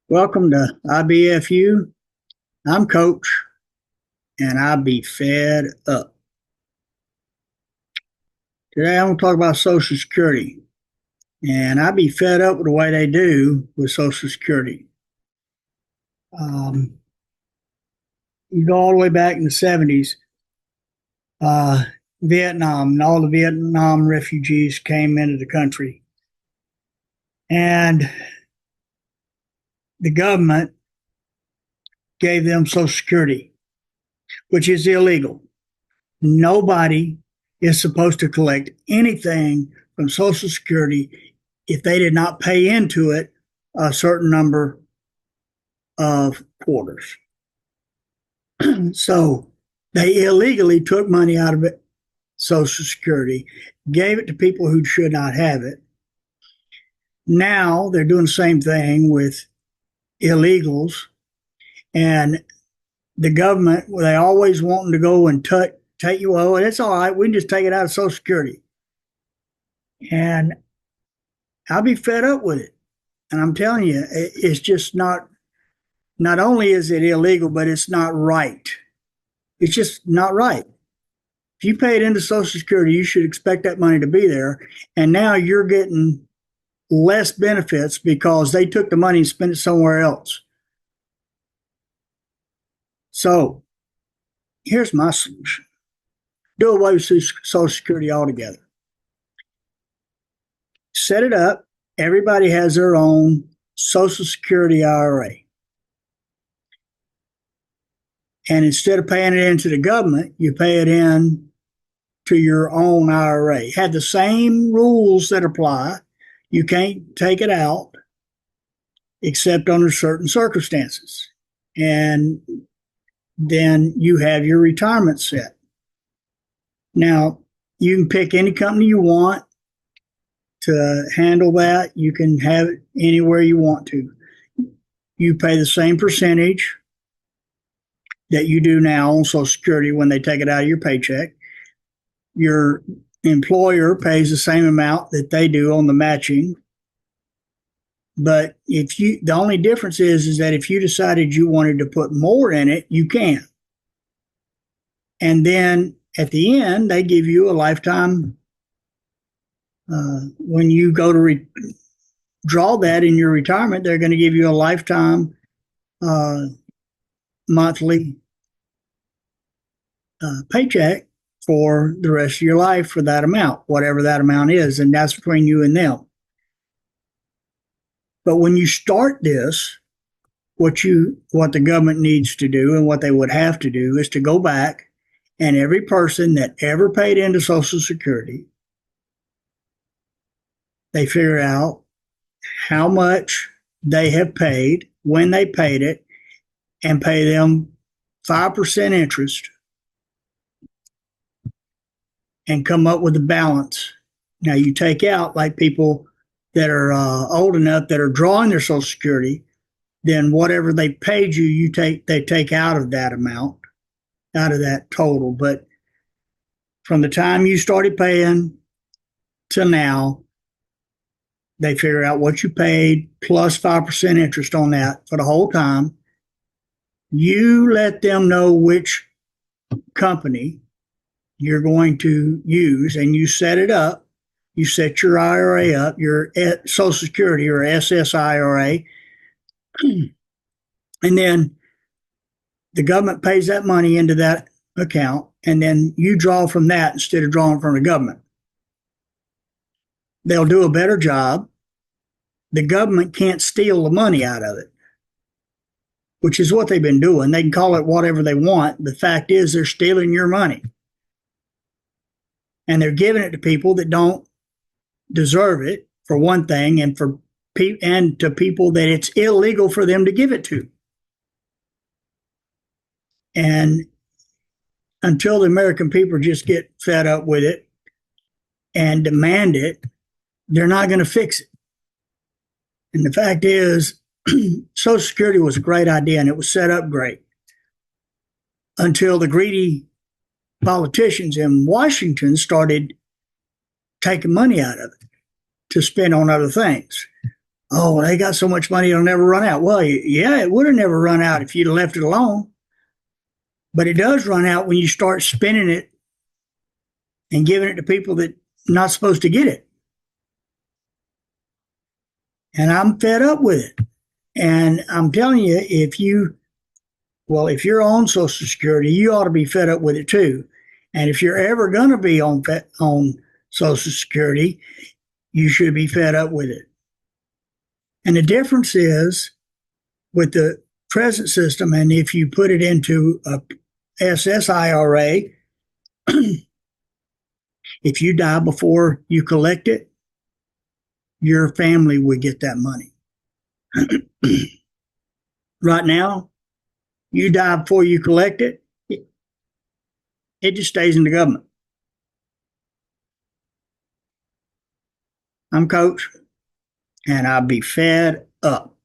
Welcome to IBFU. I'm Coach, and I be fed up. Today I'm going to talk about Social Security, and I be fed up with the way they do with Social Security. Um, you go all the way back in the 70s, Vietnam, and all the Vietnam refugees came into the country. And the government gave them Social Security, which is illegal. Nobody is supposed to collect anything from Social Security if they did not pay into it a certain number of quarters. So they illegally took money out of it, Social Security, gave it to people who should not have it. Now they're doing the same thing with illegals, and the government, they always wanting to go and take you, well, it's all right, we can just take it out of Social Security. And I'll be fed up with it. And I'm telling you, it's just not only is it illegal, but it's not right. It's just not right. If you pay it into Social Security, you should expect that money to be there. And now you're getting less benefits because they took the money and spent it somewhere else. So here's my solution. Do away with Social Security altogether. Set it up. Everybody has their own Social Security IRA. And instead of paying it into the government, you pay it in to your own IRA. Have the same rules that apply. You can't take it out except under certain circumstances. And then you have your retirement set. Now, you can pick any company you want to handle that. You can have it anywhere you want to. You pay the same percentage that you do now on Social Security when they take it out of your paycheck. Your employer pays the same amount that they do on the matching. But the only difference is that if you decided you wanted to put more in it, you can. And then at the end, they give you a lifetime. When you go to draw that in your retirement, they're going to give you a lifetime monthly paycheck for the rest of your life for that amount, whatever that amount is, and that's between you and them. But when you start this, what the government needs to do and what they would have to do is to go back, and every person that ever paid into Social Security, they figure out how much they have paid, when they paid it, and pay them 5% interest and come up with a balance. Now, you take out, like people that are old enough that are drawing their Social Security, then whatever they paid you, they take out of that amount, out of that total. But from the time you started paying to now, they figure out what you paid plus 5% interest on that for the whole time. You let them know which company you're going to use, and you set it up. You set your IRA up, your Social Security or SSIRA, and then the government pays that money into that account, and then you draw from that instead of drawing from the government. They'll do a better job. The government can't steal the money out of it, which is what they've been doing. They can call it whatever they want. The fact is they're stealing your money. And they're giving it to people that don't deserve it, for one thing, and to people that it's illegal for them to give it to. And until the American people just get fed up with it and demand it, they're not going to fix it. And the fact is, Social Security was a great idea, and it was set up great until the greedy politicians in Washington started taking money out of it to spend on other things. Oh, they got so much money it'll never run out. Well, yeah, it would have never run out if you'd have left it alone. But it does run out when you start spending it and giving it to people that are not supposed to get it. And I'm fed up with it. And I'm telling you, if you're on Social Security, you ought to be fed up with it too. And if you're ever going to be on Social Security, you should be fed up with it. And the difference is with the present system, and if you put it into a SSIRA, if you die before you collect it, your family would get that money. Right now, you die before you collect it, it just stays in the government. I'm Coach, and I'll be fed up.